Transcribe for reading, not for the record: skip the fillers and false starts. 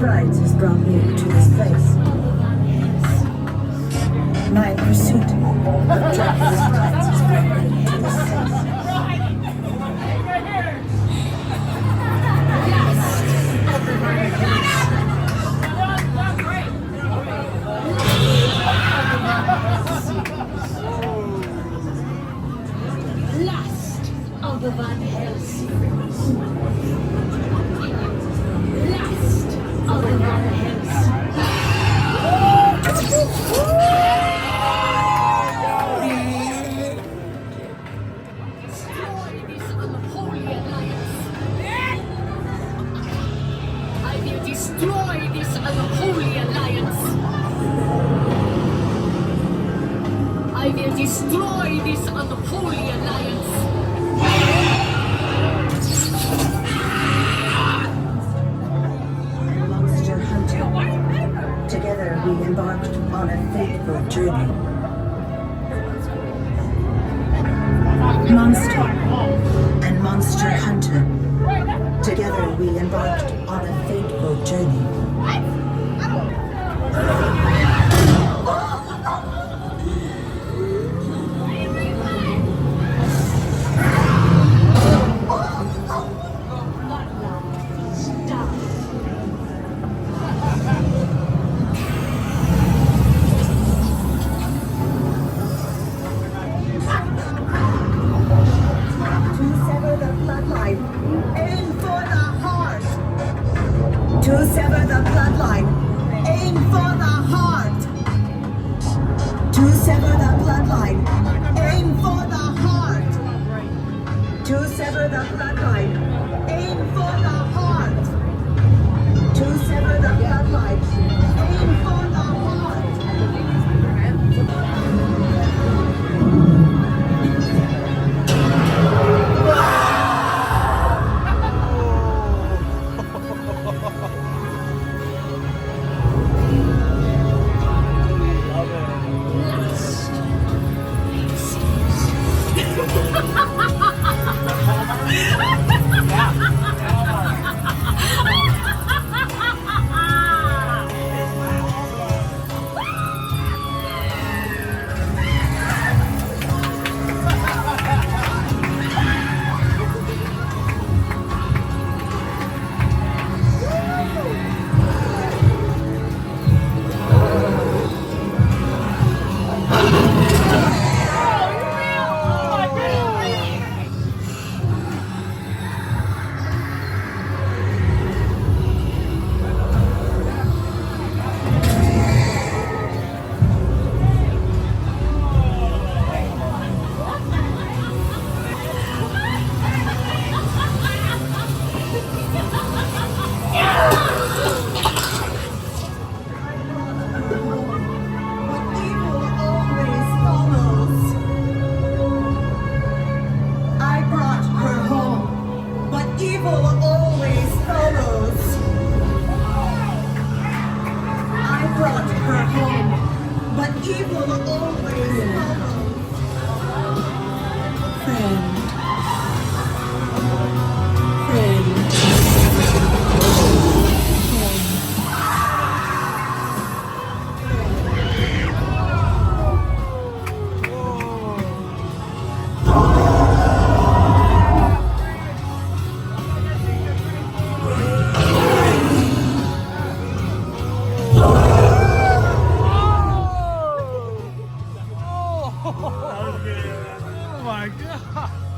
brides has brought me to this place. My pursuit of Dracula's brides has brought me to this place. Last of the Van Helsing. Last of the Van Helsing. Destroy this unholy alliance. I will destroy this unholy alliance. I will destroy this unholy alliance. Monster hunter. Together we embarked on a fateful journey. Monster and monster hunter. Together we embarked on a fateful journey. To sever the bloodline, aim for the heart. To sever the bloodline, aim for the heart. To sever the bloodline, aim for the heart. To sever the bloodline, aim for the heart. Oh my god!